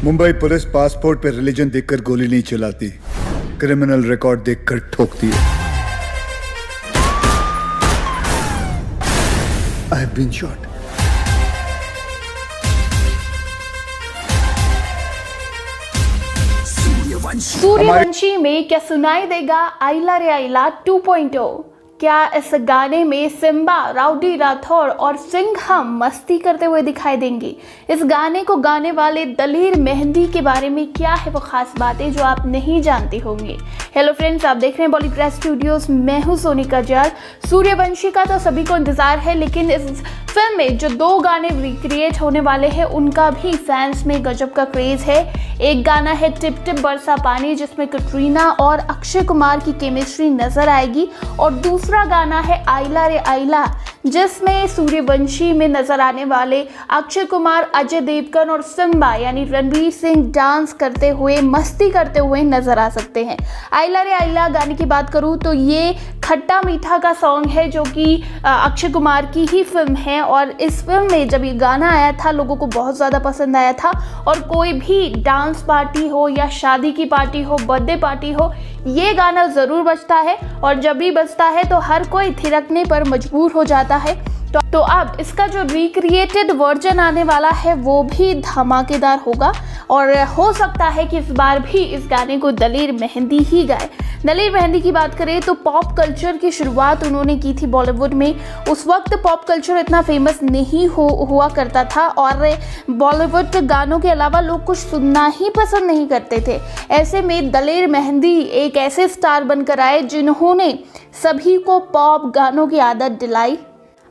Mumbai police passport पे religion देखकर गोली नहीं चलाती, क्रिमिनल रिकॉर्ड देखकर ठोकती है। I have been shot. Suryavanshi में क्या सुनाई देगा आइला रे आइला 2.0? क्या इस गाने में सिम्बा, राउडी राठौर और सिंघम मस्ती करते हुए दिखाई देंगे? इस गाने को गाने वाले दलेर मेहंदी के बारे में क्या है वो खास बातें जो आप नहीं जानते होंगे? हेलो फ्रेंड्स, आप देख रहे हैं बॉलीग्राफ स्टूडियोज। मैं हूं सोनिका जाल। सूर्यवंशी का तो सभी को इंतजार है, लेकिन इस फिल्म में जो 2 गाने रिक्रिएट होने वाले हैं उनका भी फैंस में गजब का क्रेज है। एक गाना है टिप टिप बरसा पानी, जिसमें कटरीना और अक्षय कुमार की केमिस्ट्री नजर आएगी, और दूसरा गाना है आइला रे आइला, जिसमें सूर्यवंशी में नजर आने वाले अक्षय कुमार, अजय देवगन और सिम्बा यानी रणवीर सिंह डांस करते हुए, मस्ती करते हुए नजर आ सकते हैं। आइला रे आइला गाने की बात करूं तो ये खट्टा मीठा का सॉन्ग है, जो कि अक्षय कुमार की ही फिल्म है, और इस फिल्म में जब ये गाना आया था लोगों को बहुत ज़्यादा पसंद आया था। और कोई भी डांस पार्टी हो या शादी की पार्टी हो, बर्थडे पार्टी हो, ये गाना ज़रूर बजता है, और जब भी बजता है तो हर कोई थिरकने पर मजबूर हो जाता है। तो अब इसका जो रिक्रिएटेड वर्जन आने वाला है वो भी धमाकेदार होगा, और हो सकता है कि इस बार भी इस गाने को दलेर मेहंदी ही गाए। दलेर मेहंदी की बात करें तो पॉप कल्चर की शुरुआत उन्होंने की थी बॉलीवुड में। उस वक्त पॉप कल्चर इतना फेमस नहीं हुआ करता था, और बॉलीवुड गानों के अलावा लोग कुछ सुनना ही पसंद नहीं करते थे। ऐसे में दलेर मेहंदी एक ऐसे स्टार बनकर आए जिन्होंने सभी को पॉप गानों की आदत दिलाई।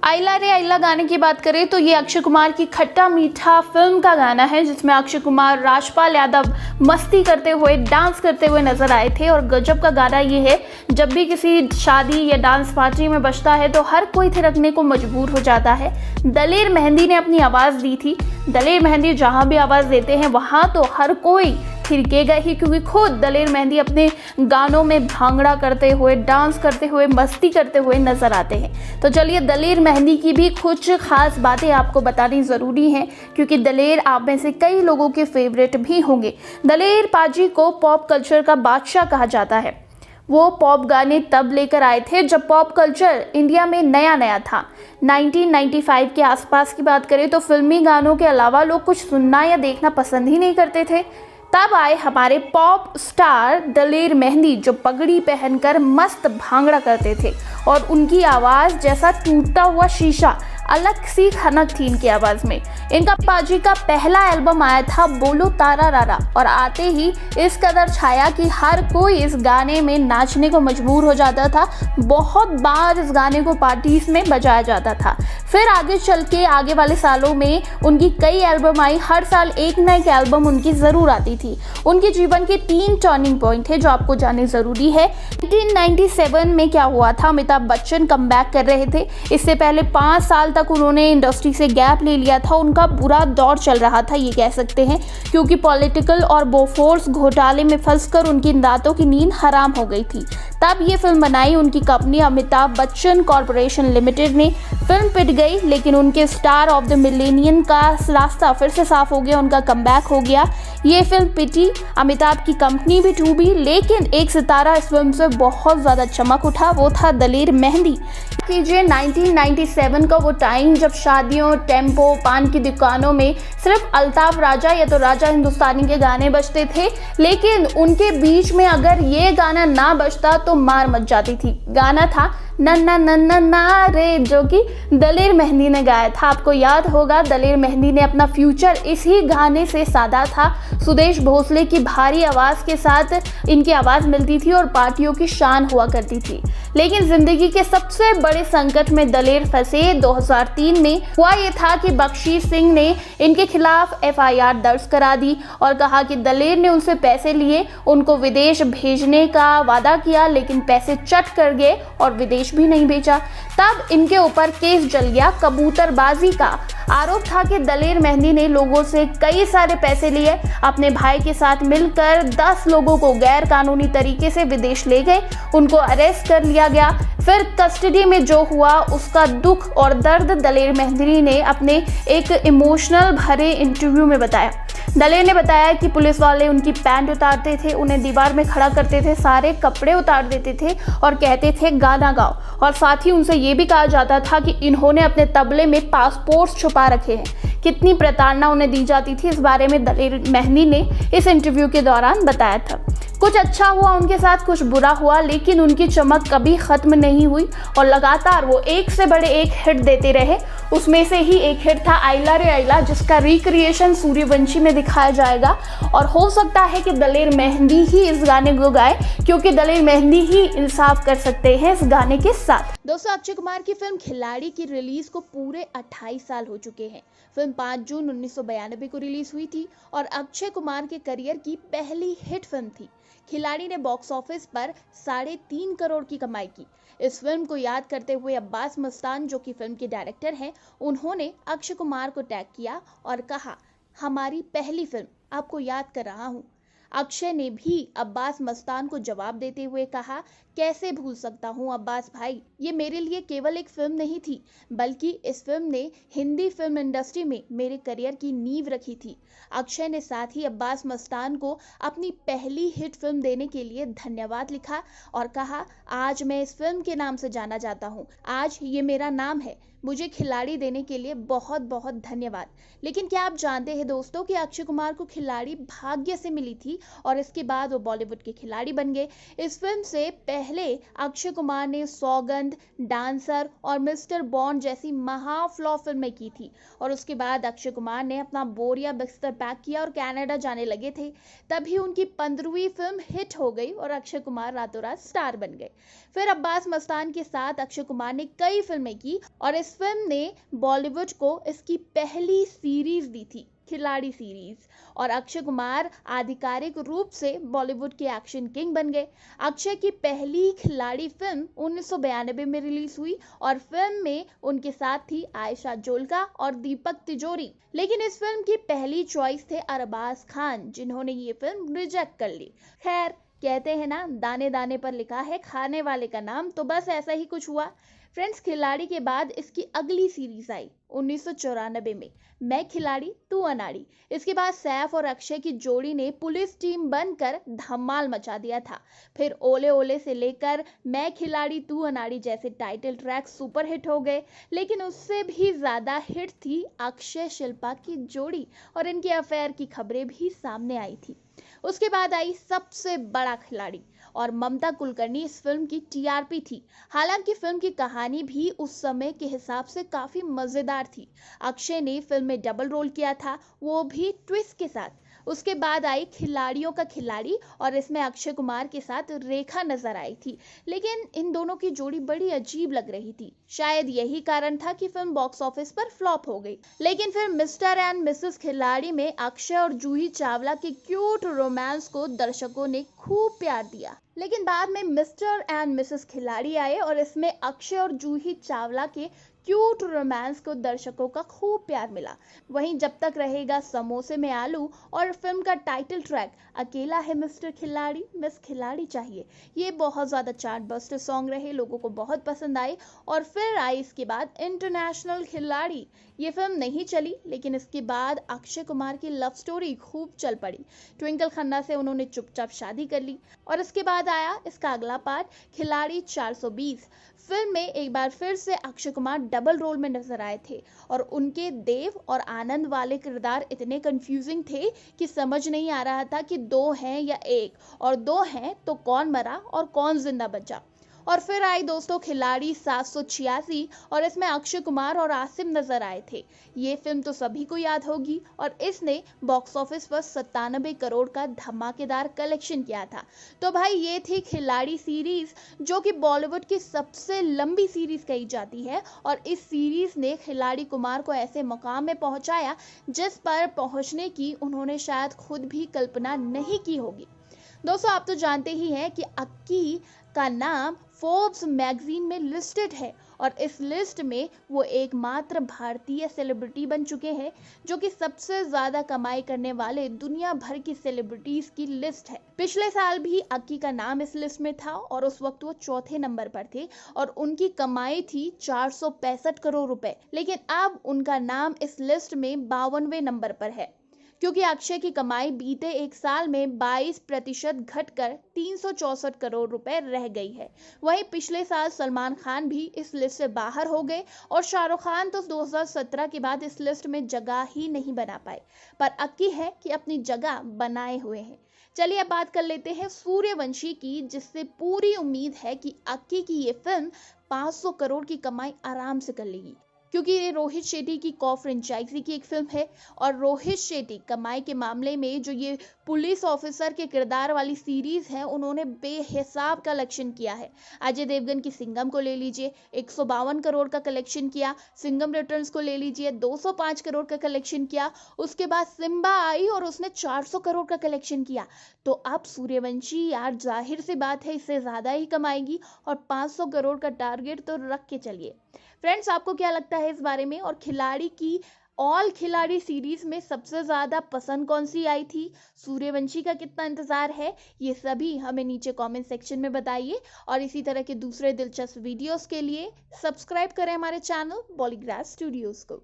आइला रे आइला गाने की बात करें तो ये अक्षय कुमार की खट्टा मीठा फिल्म का गाना है, जिसमें अक्षय कुमार, राजपाल यादव मस्ती करते हुए, डांस करते हुए नजर आए थे। और गजब का गाना ये है, जब भी किसी शादी या डांस पार्टी में बजता है तो हर कोई थिरकने को मजबूर हो जाता है। दलेर मेहंदी ने अपनी आवाज़ दी थी। दलेर मेहंदी जहाँ भी आवाज़ देते हैं वहाँ तो हर कोई थिरकेगा ही, क्योंकि खुद दलेर मेहंदी अपने गानों में भांगड़ा करते हुए, डांस करते हुए, मस्ती करते हुए नजर आते हैं। तो चलिए, दलेर मेहंदी की भी कुछ खास बातें आपको बतानी ज़रूरी हैं, क्योंकि दलेर आप में से कई लोगों के फेवरेट भी होंगे। दलेर पाजी को पॉप कल्चर का बादशाह कहा जाता है। वो पॉप गाने तब लेकर आए थे जब पॉप कल्चर इंडिया में नया नया था। 1995 के आसपास की बात करें तो फिल्मी गानों के अलावा लोग कुछ सुनना या देखना पसंद ही नहीं करते थे। तब आए हमारे पॉप स्टार दलेर मेहंदी, जो पगड़ी पहनकर मस्त भांगड़ा करते थे, और उनकी आवाज़ जैसा टूटता हुआ शीशा, अलग सी खनक थी इनकी आवाज़ में। इनका पाजी का पहला एल्बम आया था बोलो तारा रारा, और आते ही इस कदर छाया कि हर कोई इस गाने में नाचने को मजबूर हो जाता था। बहुत बार इस गाने को पार्टीज में बजाया जाता था। फिर आगे चल के आगे वाले सालों में उनकी कई एल्बम आई। हर साल एक न एक एल्बम उनकी ज़रूर आती थी। उनके जीवन के 3 टर्निंग पॉइंट है जो आपको जानने ज़रूरी है। 1997 में क्या हुआ था, अमिताभ बच्चन कम बैक कर रहे थे। इससे पहले 5 साल तक उन्होंने इंडस्ट्री से गैप ले लिया था। उनका बुरा दौर चल रहा था, ये कह सकते हैं, क्योंकि पॉलिटिकल और बोफोर्स घोटाले में फंसकर उनकी रातों की नींद हराम हो गई थी। तब ये फिल्म बनाई उनकी company Amitabh Bachchan corporation limited ने। फिल्म पिट गई, लेकिन उनके स्टार ऑफ द मिलेनियम का रास्ता फिर से साफ हो गया, उनका कमबैक हो गया। ये फिल्म पिटी, अमिताभ की कंपनी भी डूबी, लेकिन एक सितारा इस फिल्म से बहुत ज़्यादा चमक उठा, वो था दलेर मेहंदी। कीजिए 1997 का वो टाइम जब शादियों, टेम्पो, पान की दुकानों में सिर्फ अल्ताफ राजा या तो राजा हिंदुस्तानी के गाने बजते थे, लेकिन उनके बीच में अगर ये गाना ना बजता तो मार मच जाती थी। गाना था नन्ना नन्ना ना रे, जो कि दलेर मेहंदी ने गाया था। आपको याद होगा दलेर मेहंदी ने अपना फ्यूचर इसी गाने से साधा था। सुदेश भोसले की भारी आवाज़ के साथ इनकी आवाज़ मिलती थी और पार्टियों की शान हुआ करती थी। लेकिन ज़िंदगी के सबसे बड़े संकट में दलेर फंसे। 2003 में हुआ ये था कि बख्शी सिंह ने इनके खिलाफ FIR दर्ज करा दी और कहा कि दलेर ने उनसे पैसे लिए, उनको विदेश भेजने का वादा किया, लेकिन पैसे चट कर गए और विदेश भी नहीं भेजा। तब इनके ऊपर केस जल गया कबूतरबाजी का। आरोप था कि दलेर मेहंदी ने लोगों से कई सारे पैसे लिए, अपने भाई के साथ मिलकर 10 लोगों को गैर कानूनी तरीके से विदेश ले गए, उनको अरेस्ट कर लिया गया। फिर कस्टडी में जो हुआ उसका दुख और दर्द दलेर मेहंदी ने अपने एक इमोशनल भरे इंटरव्यू में बताया। दलेर ने बताया कि पुलिस वाले उनकी पैंट उतारते थे, उन्हें दीवार में खड़ा करते थे, सारे कपड़े उतार देते थे और कहते थे गाना गाओ, और साथ ही उनसे ये भी कहा जाता था कि इन्होंने अपने तबले में पासपोर्ट छुपा रखे हैं। कितनी प्रताड़ना उन्हें दी जाती थी, इस बारे में दलेर मेहंदी ने इस इंटरव्यू के दौरान बताया था। कुछ अच्छा हुआ उनके साथ, कुछ बुरा हुआ, लेकिन उनकी चमक कभी खत्म नहीं हुई और लगातार वो एक से बड़े एक हिट देते रहे। उसमें से ही एक हिट था आइला रे आइला, जिसका रिक्रिएशन सूर्यवंशी में दिखाया जाएगा और हो सकता है कि दलेर मेहंदी ही इस गाने को गाए, क्योंकि दलेर मेहंदी ही इंसाफ कर सकते हैं इस गाने के साथ। दोस्तों, अक्षय कुमार की फिल्म खिलाड़ी की रिलीज को पूरे 28 साल हो चुके हैं। फिल्म 5 जून 1992 को रिलीज हुई थी और अक्षय कुमार के करियर की पहली हिट फिल्म थी। खिलाड़ी ने बॉक्स ऑफिस पर 3.5 करोड़ की कमाई की। इस फिल्म को याद करते हुए अब्बास मस्तान, जो कि फिल्म के डायरेक्टर हैं, उन्होंने अक्षय कुमार को टैग किया और कहा, हमारी पहली फिल्म, आपको याद कर रहा हूँ। अक्षय ने भी अब्बास मस्तान को जवाब देते हुए कहा, कैसे भूल सकता हूँ अब्बास भाई, ये मेरे लिए केवल एक फिल्म नहीं थी, बल्कि इस फिल्म ने हिंदी फिल्म इंडस्ट्री में मेरे करियर की नींव रखी थी। अक्षय ने साथ ही अब्बास मस्तान को अपनी पहली हिट फिल्म देने के लिए धन्यवाद लिखा और कहा, आज मैं इस फिल्म के नाम से जाना जाता हूँ, आज ये मेरा नाम है, मुझे खिलाड़ी देने के लिए बहुत बहुत धन्यवाद। लेकिन क्या आप जानते हैं दोस्तों कि अक्षय कुमार को खिलाड़ी भाग्य से मिली थी और इसके बाद वो बॉलीवुड के खिलाड़ी बन गए। इस फिल्म से पहले अक्षय कुमार ने सौगंध, डांसर और मिस्टर बॉन्ड जैसी महाफ्लॉप फिल्में की थी और उसके बाद अक्षय कुमार ने अपना बोरिया बिस्तर पैक किया और कनाडा जाने लगे थे। तभी उनकी 15वीं फिल्म हिट हो गई और अक्षय कुमार रातों रात स्टार बन गए। फिर अब्बास मस्तान के साथ अक्षय कुमार ने कई फिल्में की और इस फिल्म ने बॉलीवुड को इसकी पहली सीरीज दी थी, खिलाड़ी सीरीज, और अक्षय कुमार आधिकारिक रूप से बॉलीवुड के एक्शन किंग बन गए। अक्षय की पहली खिलाड़ी फिल्म 1992 में रिलीज हुई और फिल्म में उनके साथ थी आयशा जोल्का और दीपक तिजोरी। लेकिन इस फिल्म की पहली चॉइस थे अरबाज खान, जिन्होंने ये फिल्म रिजेक्ट कर ली। खैर, कहते हैं ना, दाने दाने पर लिखा है खाने वाले का नाम, तो बस ऐसा ही कुछ हुआ। फ्रेंड्स, खिलाड़ी के बाद इसकी अगली सीरीज आई 1994 में, मैं खिलाड़ी तू अनाड़ी। इसके बाद सैफ और अक्षय की जोड़ी ने पुलिस टीम बनकर धमाल मचा दिया था। फिर ओले ओले से लेकर मैं खिलाड़ी तू अनाड़ी जैसे टाइटल ट्रैक सुपर हिट हो गए। लेकिन उससे भी ज्यादा हिट थी अक्षय शिल्पा की जोड़ी और इनके अफेयर की खबरें भी सामने आई थी। उसके बाद आई सबसे बड़ा खिलाड़ी और ममता कुलकर्णी इस फिल्म की टीआरपी थी। हालांकि फिल्म की कहानी भी उस समय के हिसाब से काफी मजेदार थी। अक्षय ने फिल्म में डबल रोल किया था, वो भी ट्विस्ट के साथ। उसके बाद आई खिलाड़ियों का खिलाड़ी और इसमें अक्षय कुमार के साथ रेखा नजर आई थी। लेकिन इन दोनों की जोड़ी बड़ी अजीब लग रही थी। शायद यही कारण था कि फिल्म बॉक्स ऑफिस पर फ्लॉप हो गई। लेकिन फिर मिस्टर एंड मिसेस खिलाड़ी में अक्षय और जूही चावला के क्यूट रोमांस को दर्शकों ने खूब प्यार दिया। लेकिन बाद में मिस्टर एंड मिसेस खिलाड़ी आए और इसमें अक्षय और जूही चावला के क्यूट रोमांस को दर्शकों का खूब प्यार मिला। वहीं जब तक रहेगा समोसे में आलू और फिल्म का टाइटल ट्रैक अकेला है मिस्टर खिलाड़ी, मिस खिलाड़ी चाहिए, ये बहुत ज़्यादा चार्ट बस्टर सॉन्ग रहे, लोगों को बहुत पसंद आए। और फिर आई इसके बाद इंटरनेशनल खिलाड़ी। ये फिल्म नहीं चली, लेकिन इसके बाद अक्षय कुमार की लव स्टोरी खूब चल पड़ी। ट्विंकल खन्ना से उन्होंने चुपचाप शादी कर ली और इसके बाद आया इसका अगला पार्ट खिलाड़ी 420। फिल्म में एक बार फिर से अक्षय कुमार डबल रोल में नजर आए थे और उनके देव और आनंद वाले किरदार इतने कंफ्यूजिंग थे कि समझ नहीं आ रहा था कि 2 हैं या 1, और 2 हैं तो कौन मरा और कौन जिंदा बचा। और फिर आई दोस्तों खिलाड़ी 786 और इसमें अक्षय कुमार और आसिम नजर आए थे। ये फिल्म तो सभी को याद होगी और इसने बॉक्स ऑफिस पर 97 करोड़ का धमाकेदार कलेक्शन किया था। तो भाई ये थी खिलाड़ी सीरीज, जो कि बॉलीवुड की सबसे लंबी सीरीज कही जाती है और इस सीरीज ने खिलाड़ी कुमार को ऐसे मुकाम में पहुंचाया जिस पर पहुंचने की उन्होंने शायद खुद भी कल्पना नहीं की होगी। दोस्तों, आप तो जानते ही हैं कि अक्की का नाम फोर्ब्स मैगजीन में लिस्टेड है और इस लिस्ट में वो एकमात्र भारतीय सेलिब्रिटी बन चुके हैं जो कि सबसे ज्यादा कमाई करने वाले दुनिया भर की सेलिब्रिटीज की लिस्ट है। पिछले साल भी अक्की का नाम इस लिस्ट में था और उस वक्त वो चौथे नंबर पर थे और उनकी कमाई थी 465 करोड़ रुपए, लेकिन अब उनका नाम इस लिस्ट में 52वें नंबर पर है क्योंकि अक्षय की कमाई बीते एक साल में 22% घटकर 364 करोड़ रुपए रह गई है। वहीं पिछले साल सलमान खान भी इस लिस्ट से बाहर हो गए और शाहरुख खान तो 2017 के बाद इस लिस्ट में जगह ही नहीं बना पाए, पर अक्की है कि अपनी जगह बनाए हुए हैं। चलिए अब बात कर लेते हैं सूर्यवंशी की, जिससे पूरी उम्मीद है कि अक्की की ये फिल्म 500 करोड़ की कमाई आराम से कर लेगी क्योंकि ये रोहित शेट्टी की कॉ फ्रेंचाइजी की एक फिल्म है और रोहित शेट्टी कमाई के मामले में जो ये पुलिस ऑफिसर के किरदार वाली सीरीज है उन्होंने बेहिसाब कलेक्शन किया है। अजय देवगन की सिंघम को ले लीजिए 152 करोड़ का कलेक्शन किया, सिंघम रिटर्न्स को ले लीजिए 205 करोड़ का कलेक्शन किया, उसके बाद सिम्बा आई और उसने 400 करोड़ का कलेक्शन किया। तो अब सूर्यवंशी यार जाहिर सी बात है इससे ज्यादा ही कमाएगी और 500 करोड़ का टारगेट तो रख के चलिए। फ्रेंड्स, आपको क्या लगता है इस बारे में और खिलाड़ी की ऑल खिलाड़ी सीरीज में सबसे ज्यादा पसंद कौन सी आई थी? सूर्यवंशी का कितना इंतजार है? ये सभी हमें नीचे कमेंट सेक्शन में बताइए और इसी तरह के दूसरे दिलचस्प वीडियोस के लिए सब्सक्राइब करें हमारे चैनल बॉलीग्राफ स्टूडियोज को।